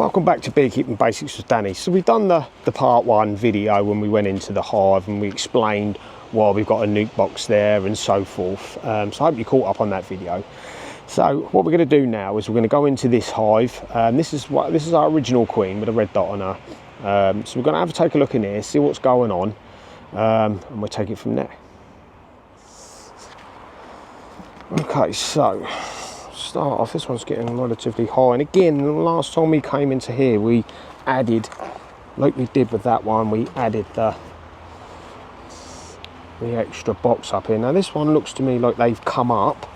Welcome back to Beekeeping Basics with Danny. So we've done the part one video when we went into the hive and we explained why we've got a nuke box there and so forth. So I hope you caught up on that video. So what we're going to do now is we're going to go into this hive. This is our original queen with a red dot on her. So we're going to have to take a look in here, see what's going on, and we'll take it from there. Okay, so start off, this one's getting relatively high, and again, the last time we came into here we added, like we did with that one, we added the extra box up here. Now this one looks to me like they've come up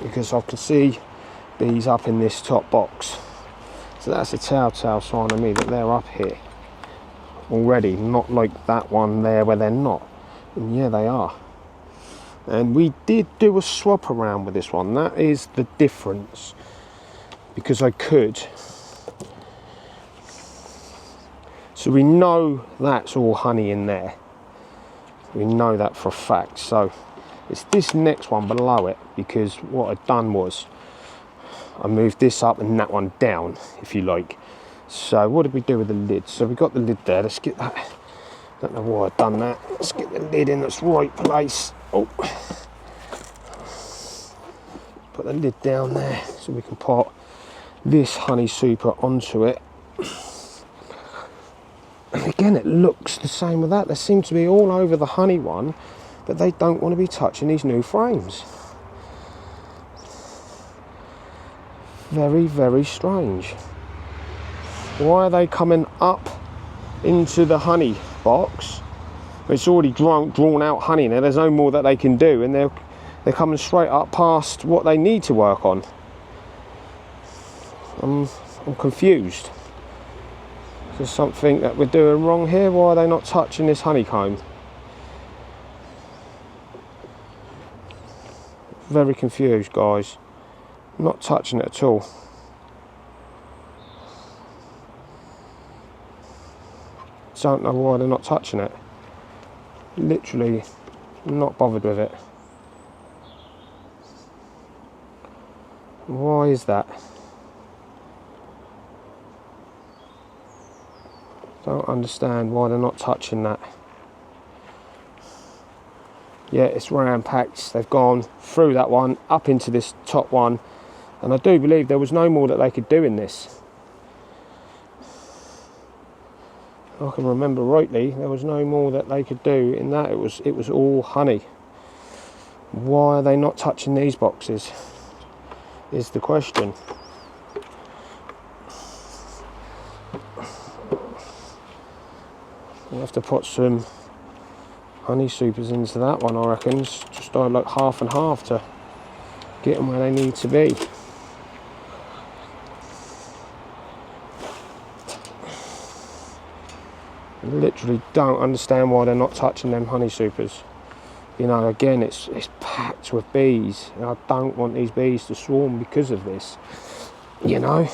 because I can see bees up in this top box, so that's a telltale sign of me that they're up here already, not like that one there where they're not. And yeah, they are. And we did do a swap around with this one. That is the difference, because I could. So we know that's all honey in there. We know that for a fact. So it's this next one below it, because what I've done was I moved this up and that one down, if you like. So what did we do with the lid? So we got the lid there. Let's get that. Don't know why I've done that. Let's get the lid in its right place. Oh, put the lid down there so we can put this honey super onto it. And again, it looks the same with that. They seem to be all over the honey one, but they don't want to be touching these new frames. Very, very strange. Why are they coming up into the honey box? It's already drawn out honey in there. There's no more that they can do, and they're coming straight up past what they need to work on. I'm confused. Is there something that we're doing wrong here? Why are they not touching this honeycomb? Very confused, guys. Not touching it at all. Don't know why they're not touching it. Literally not bothered with it. Why is that? Don't understand why they're not touching that. Yeah, it's ram-packed. They've gone through that one, up into this top one, and I do believe there was no more that they could do in this. I can remember rightly, there was no more that they could do in that. It was all honey. Why are they not touching these boxes is the question. We'll have to put some honey supers into that one, I reckon. Just like half and half to get them where they need to be. Literally don't understand why they're not touching them honey supers. You know, again, it's packed with bees, and I don't want these bees to swarm because of this. You know,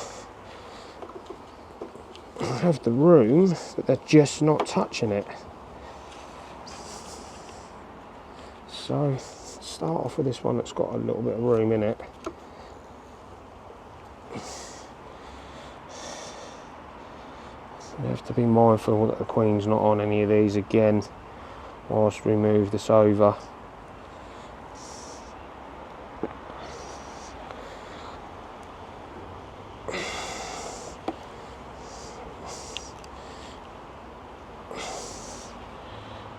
I have the room, but they're just not touching it. So start off with this one that's got a little bit of room in it. We have to be mindful that the queen's not on any of these again whilst we move this over.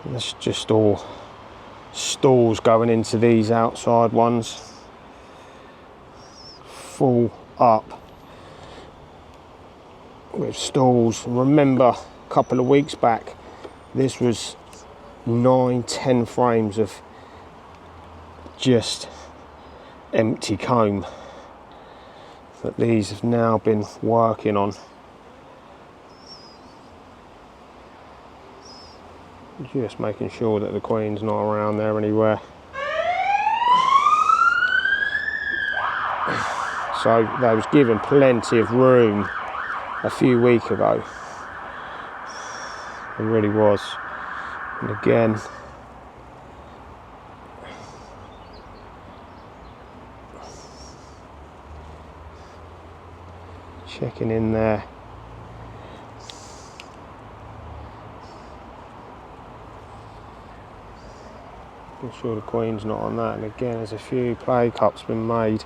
And that's just all stalls going into these outside ones. Full up with stalls. Remember a couple of weeks back this was 9-10 frames of just empty comb that these have now been working on. Just making sure that the queen's not around there anywhere. So they was given plenty of room a few weeks ago. It really was. And again, checking in there. sure the queen's not on that. And again, there's a few play cups been made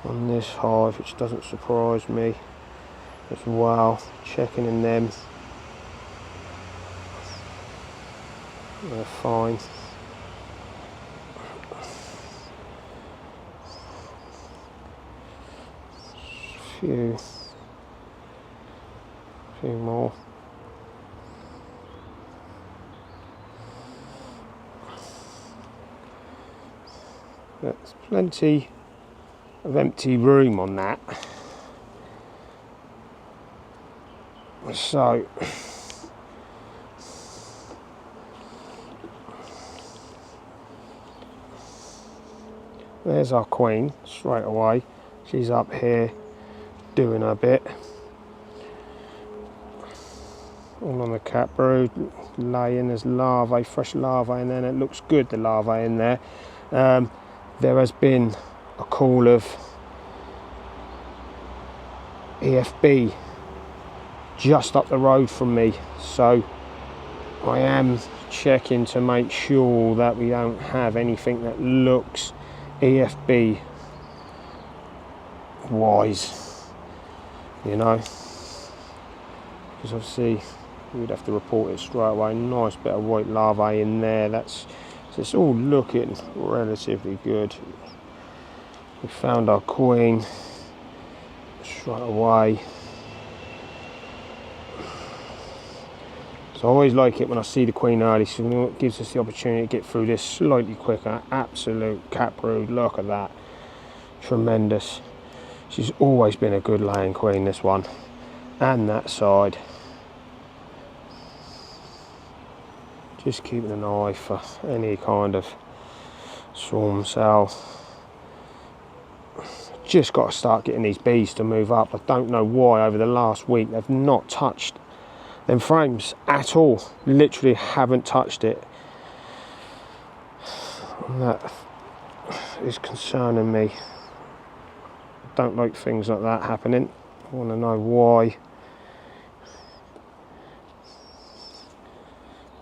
on this hive, which doesn't surprise me as well. Checking in them, they're fine. Few more. There's plenty of empty room on that. So there's our queen straight away. She's up here doing her bit. All on the cat brood, laying. There's larvae, fresh larvae in there, and it looks good, the larvae in there. There has been a call of EFB just up the road from me, so I am checking to make sure that we don't have anything that looks EFB wise, you know, because obviously we'd have to report it straight away. Nice bit of white larvae in there. So it's all looking relatively good. We found our queen straight away. So I always like it when I see the queen early, so it gives us the opportunity to get through this slightly quicker. Absolute cat brood, look at that. Tremendous. She's always been a good laying queen, this one. And that side. Just keeping an eye for any kind of swarm cell. Just got to start getting these bees to move up. I don't know why over the last week they've not touched them frames at all. Literally haven't touched it. And that is concerning me. I don't like things like that happening. I want to know why.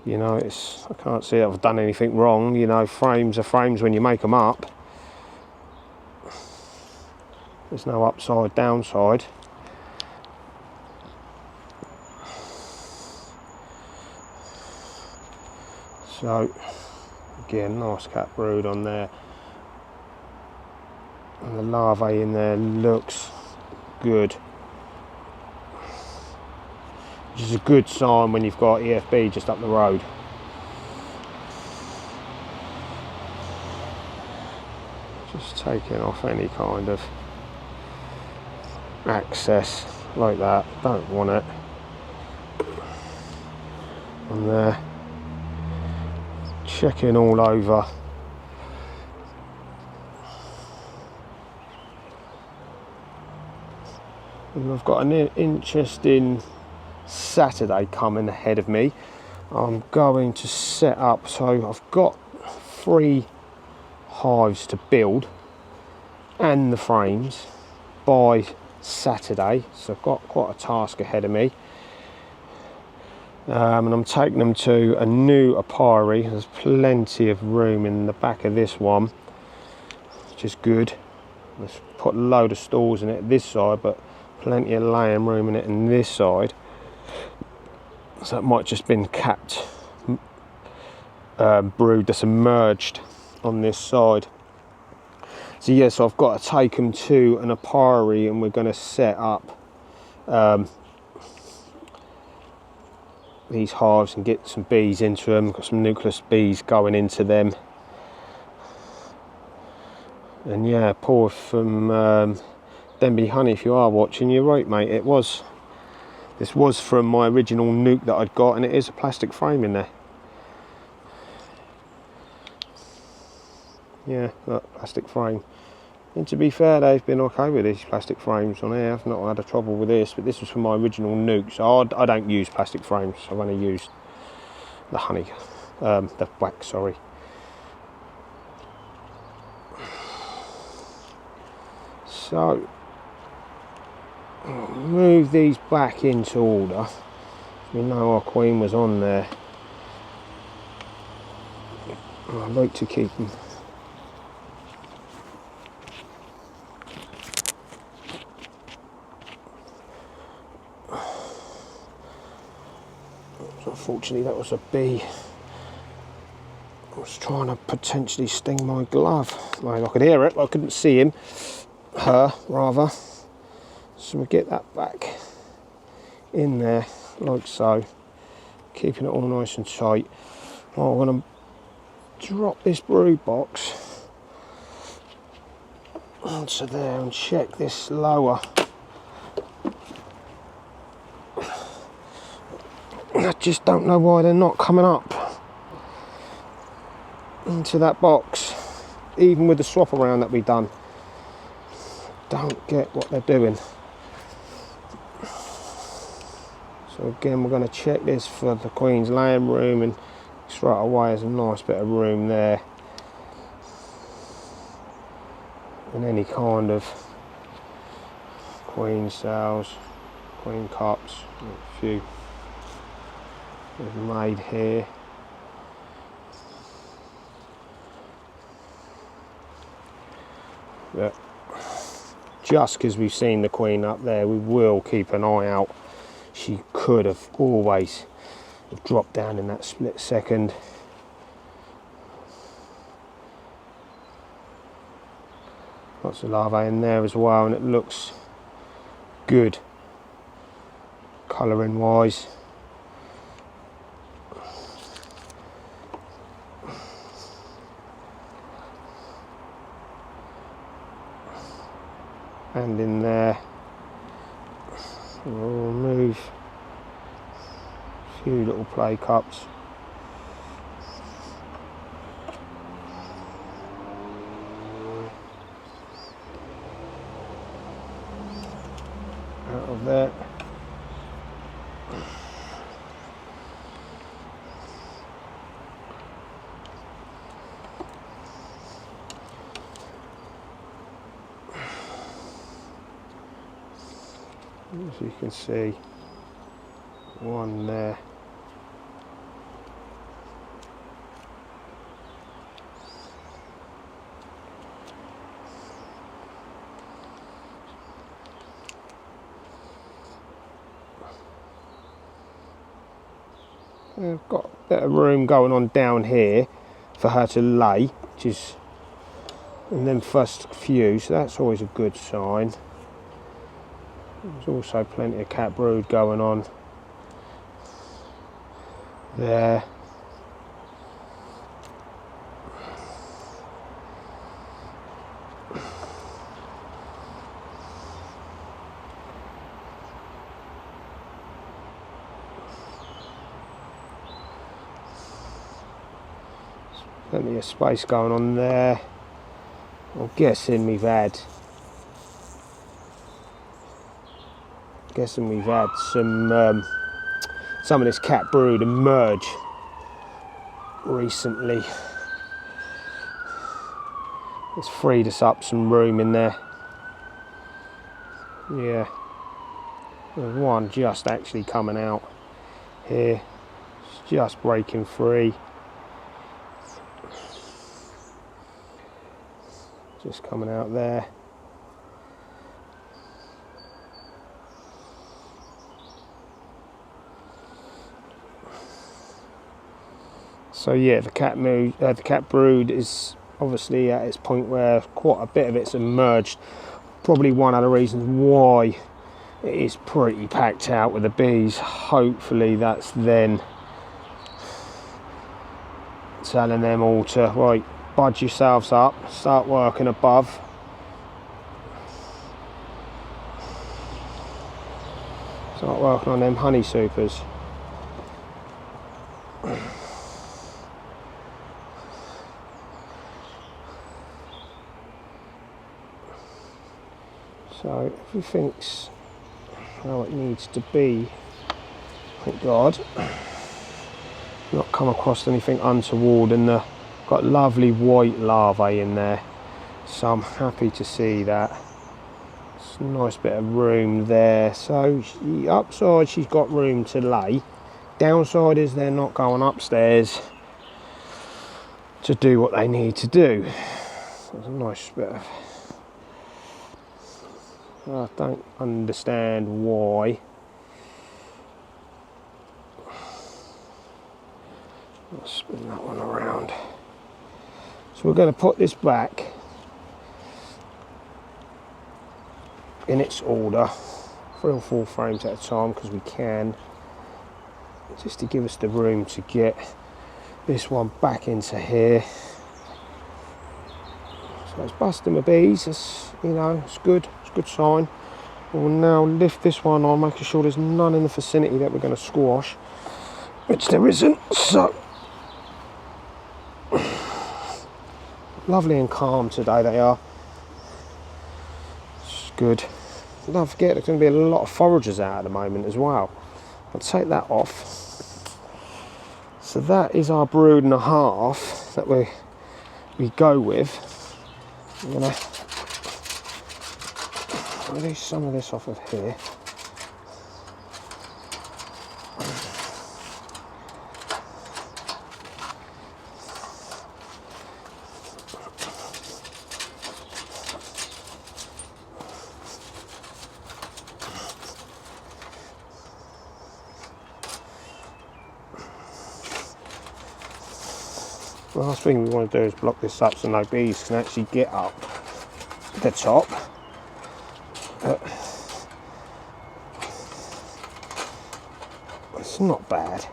You know, I can't see that I've done anything wrong. You know, frames are frames when you make them up. There's no upside, downside. So, again, nice cat brood on there. And the larvae in there looks good. Which is a good sign when you've got EFB just up the road. Just taking off any kind of access like that. Don't want it on there. Checking all over. And I've got an interesting Saturday coming ahead of me. I'm going to set up, so I've got 3 hives to build and the frames by Saturday, so I've got quite a task ahead of me. And I'm taking them to a new apiary. There's plenty of room in the back of this one, which is good. Let's put a load of stalls in it this side, but plenty of laying room in it in this side. So that might just been capped brood that's emerged on this side. So yeah, so I've got to take them to an apiary and we're going to set up these hives and get some bees into them. Got some nucleus bees going into them. And yeah, pour from Denby Honey, if you are watching, you're right mate, this was from my original nuke that I'd got, and it is a plastic frame in there. Yeah, look, plastic frame. And to be fair, they've been okay with these plastic frames on here. I've not had a trouble with this, but this was from my original nuke, so I don't use plastic frames. I've only used the honey, the wax, sorry. So, I'll move these back into order. We know our queen was on there. I like to keep them. Unfortunately, that was a bee. I was trying to potentially sting my glove. I could hear it, but I couldn't see him. Her, rather. So we get that back in there, like so. Keeping it all nice and tight. Well, I'm going to drop this brood box onto there and check this lower. I just don't know why they're not coming up into that box, even with the swap around that we've done. Don't get what they're doing. So again, we're going to check this for the queen's laying room, and straight away there's a nice bit of room there. And any kind of queen cells, queen cups, a few we've made here. But just because we've seen the queen up there, we will keep an eye out. She could have always have dropped down in that split second. Lots of larvae in there as well, and it looks good colouring wise. And in there, we'll remove a few little play cups. Out of there. As you can see, one there. I've got a bit of room going on down here for her to lay, which is, and then first few, so that's always a good sign. There's also plenty of cat brood going on there. Plenty of space going on there. I'm guessing we've had some of this cat brood emerge recently. It's freed us up some room in there. Yeah, there's one just actually coming out here. It's just breaking free. Just coming out there. So yeah, the cat brood is obviously at its point where quite a bit of it's emerged. Probably one of the reasons why it is pretty packed out with the bees. Hopefully that's then telling them all to, right, budge yourselves up, start working above. Start working on them honey supers. So everything's how it needs to be. Thank God. Not come across anything untoward, and got lovely white larvae in there. So I'm happy to see that. It's a nice bit of room there. So upside she's got room to lay. Downside is they're not going upstairs. to do what they need to do. There's a nice bit of... I don't understand why. I'll spin that one around. So we're going to put this back in its order, 3 or 4 frames at a time, because we can, just to give us the room to get this one back into here. So it's busting my bees. It's, you know, it's good. It's a good sign. We'll now lift this one on, making sure there's none in the vicinity that we're going to squash, which there isn't. So lovely and calm today they are. It's good. Don't forget there's going to be a lot of foragers out at the moment as well. I'll take that off. So that is our brood and a half that we go with. I'm going to release some of this off of here. The last thing we want to do is block this up so no bees can actually get up the top. It's not bad.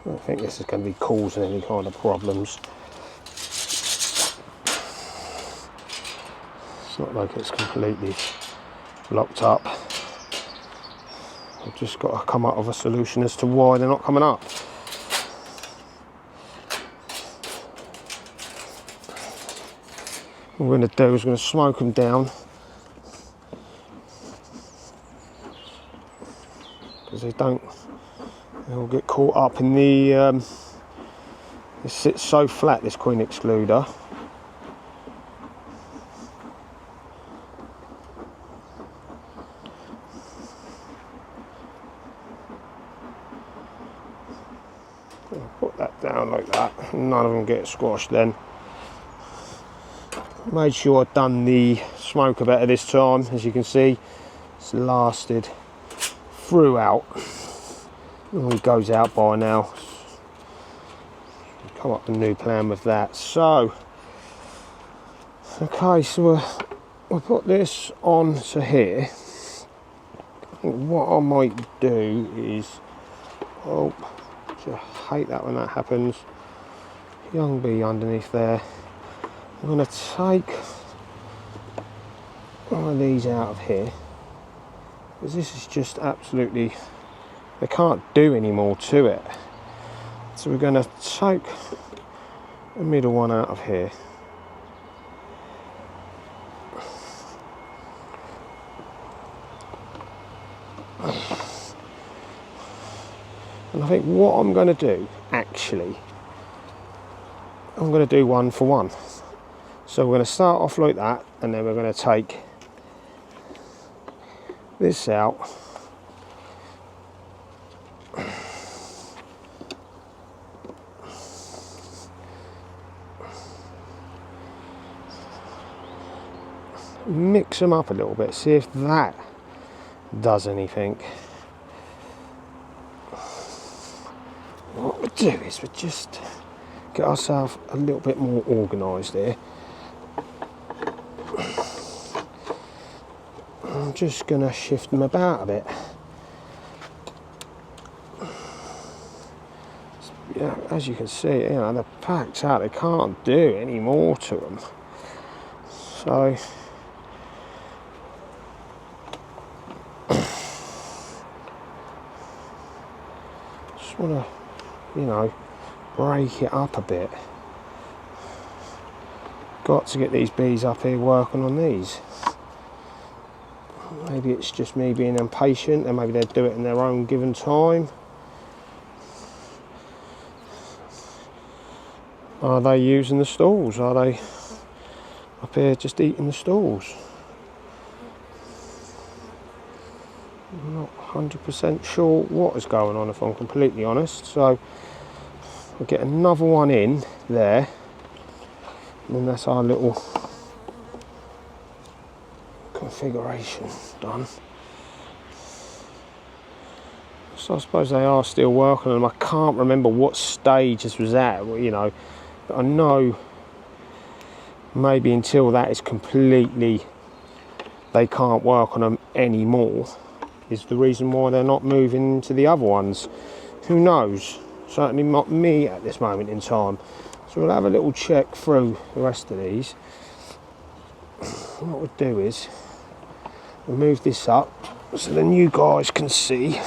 I don't think this is going to be causing any kind of problems. It's not like it's completely locked up. I've just got to come up with a solution as to why they're not coming up. What we're going to do is we're going to smoke them down, because they'll get caught up in the it sits so flat, this queen excluder. I'll put that down like that, none of them get squashed then. Made sure I've done the smoker better this time. As you can see, it's lasted throughout. It goes out by now. Come up with a new plan with that. So, okay, so we'll put this on to here. What I might do is, oh, I hate that when that happens. Young bee underneath there. I'm going to take one of these out of here, because this is just absolutely, they can't do any more to it. So we're going to take the middle one out of here. And I think what I'm going to do, actually, I'm going to do 1 for 1. So we're going to start off like that, and then we're going to take this out. Mix them up a little bit, see if that does anything. What we'll do is we'll just get ourselves a little bit more organised here. I'm just going to shift them about a bit. Yeah, as you can see, you know, they're packed out. They can't do any more to them. So just want to, you know, break it up a bit. Got to get these bees up here working on these. Maybe it's just me being impatient, and maybe they'll do it in their own given time. Are they using the stalls? Are they up here just eating the stalls? I'm not 100% sure what is going on, if I'm completely honest. So I'll get another one in there, and then that's our little configuration done. So I suppose they are still working on them. I can't remember what stage this was at, you know, but I know maybe until that is completely, they can't work on them anymore, is the reason why they're not moving into the other ones. Who knows? Certainly not me at this moment in time. So we'll have a little check through the rest of these. What we'll do is we'll move this up so then you guys can see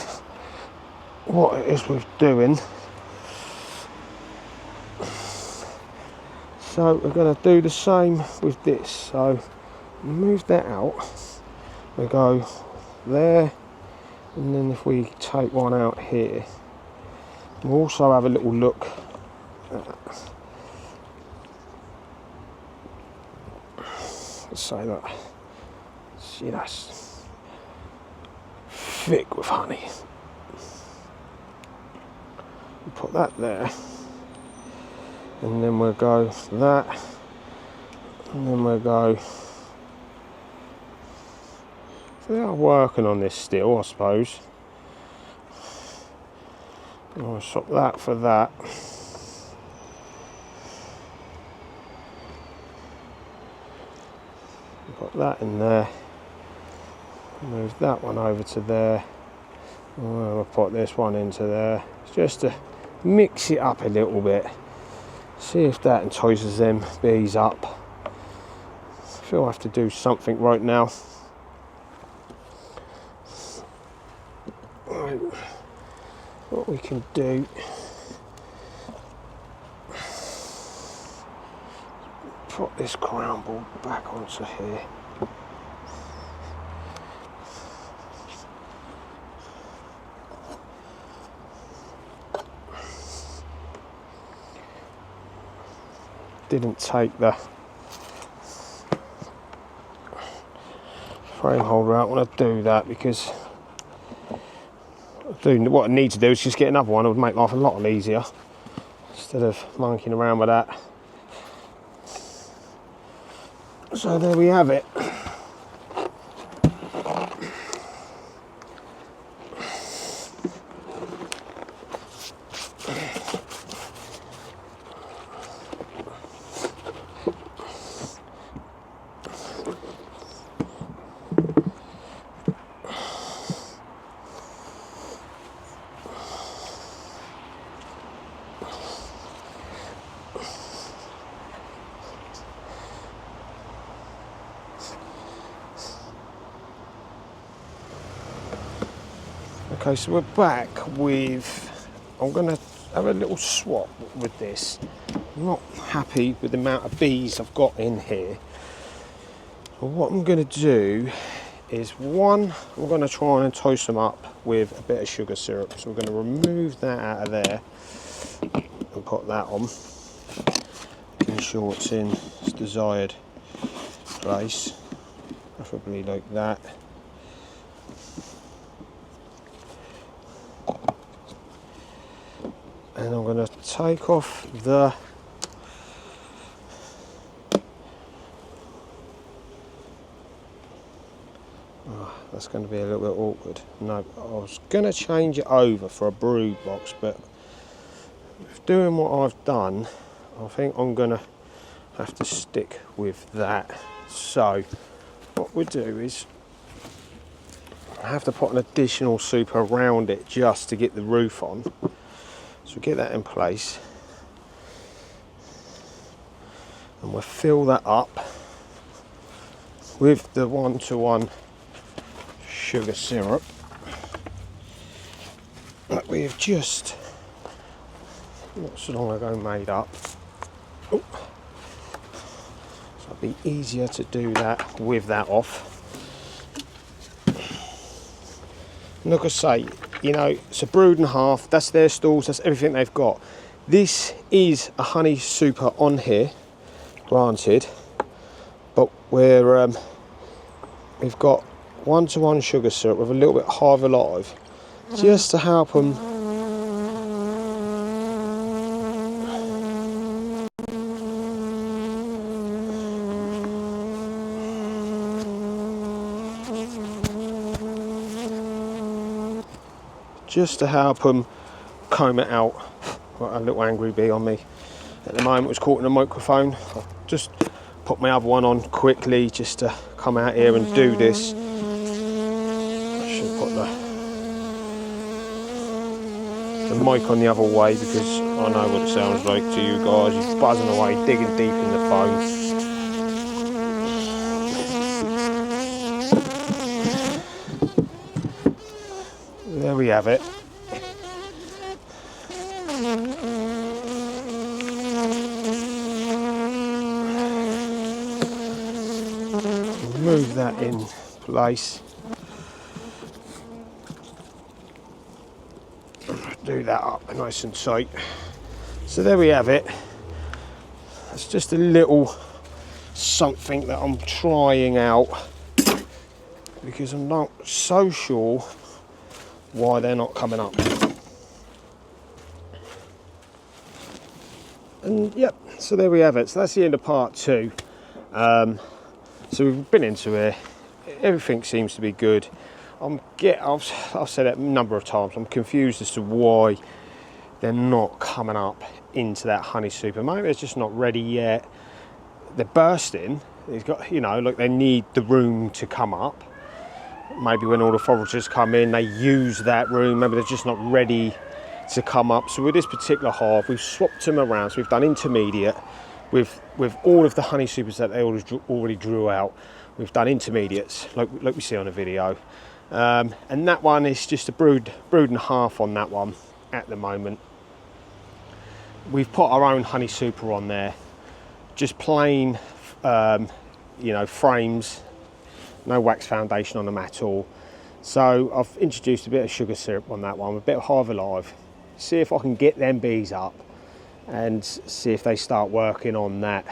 what it is we're doing. So we're going to do the same with this. So move that out. We go there, and then if we take one out here, we'll also have a little look at, let's say that, see, that's thick with honey. We'll put that there, and then we'll go that, and then we'll go. So they are working on this still, I suppose. I'll swap that for that. Got that in there. Move that one over to there. We'll put this one into there. Just to mix it up a little bit. See if that entices them bees up. I feel I have to do something right now. What we can do, put this crown board back onto here. Didn't take the frame holder out when I do that, because what I need to do is just get another one. It would make life a lot easier instead of monkeying around with that. So there we have it. Okay, so we're back with, I'm going to have a little swap with this. I'm not happy with the amount of bees I've got in here. But what I'm going to do is, one, I'm going to try and entice them up with a bit of sugar syrup. So we're going to remove that out of there and put that on. Ensure it's in its desired place, preferably like that. And I'm going to take off the that's going to be a little bit awkward. No, I was going to change it over for a brood box, but doing what I've done, I think I'm going to have to stick with that. So what we do is, I have to put an additional super around it just to get the roof on. So get that in place, and we'll fill that up with the 1-to-1 sugar syrup that we have just not so long ago made up. So it'll be easier to do that with that off. And like I say, you know, it's a brood and a half, that's their stalls, that's everything they've got. This is a honey super on here, granted, but we've got 1-to-1 sugar syrup with a little bit hive alive, just to help them just to help them comb it out. Got a little angry bee on me at the moment, was caught in a microphone. I'll just put my other one on quickly just to come out here and do this. I should put the mic on the other way because I know what it sounds like to you guys. He's buzzing away, digging deep in the phone. There we have it. Move that in place. Do that up nice and tight. So there we have it. It's just a little something that I'm trying out because I'm not so sure why they're not coming up. And yep, so there we have it. So that's the end of part 2. So we've been into here. Everything seems to be good. I've said it a number of times. I'm confused as to why they're not coming up into that honey super. Maybe they're just not ready yet. They're bursting. It's got, you know, like they need the room to come up. Maybe when all the foragers come in, they use that room. Maybe they're just not ready to come up. So with this particular hive, we've swapped them around. So we've done intermediate with all of the honey supers that they already drew out. We've done intermediates, like we see on the video. And that one is just a brood and a half on that one at the moment. We've put our own honey super on there, just plain, you know, frames, no wax foundation on them at all. So I've introduced a bit of sugar syrup on that one, a bit of Hive Alive. See if I can get them bees up and see if they start working on that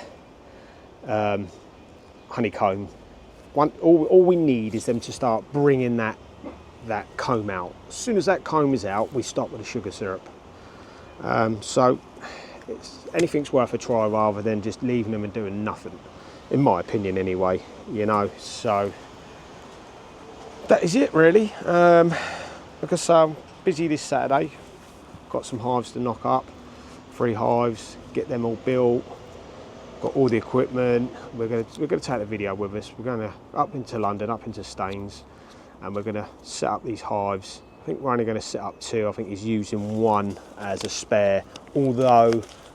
honeycomb. All we need is them to start bringing that comb out. As soon as that comb is out, we stop with the sugar syrup. So anything's worth a try rather than just leaving them and doing nothing, in my opinion anyway, you know. So that is it really. Like I say, I'm busy this Saturday. Got some hives to knock up, 3 hives, get them all built. Got all the equipment. We're gonna take the video with us. We're going up into London, up into Staines, and we're gonna set up these hives. I think we're only going to set up 2. I think he's using 1 as a spare, although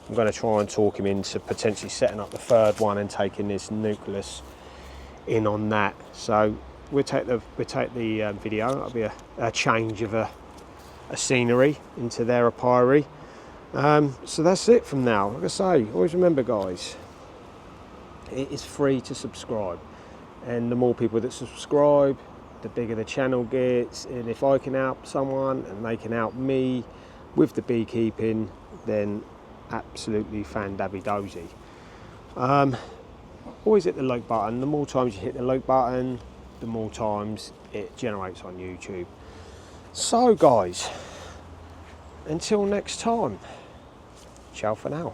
I'm going to try and talk him into potentially setting up the 3rd one and taking this nucleus in on that. So we'll take the video. That'll be a change of a scenery into their apiary. So that's it from now. Like I say, always remember guys, it is free to subscribe, and the more people that subscribe, the bigger the channel gets. And if I can help someone and they can help me with the beekeeping, then absolutely fan-dabby-dozy. Always hit the like button. The more times you hit the like button, the more times it generates on YouTube. So guys, until next time, ciao for now.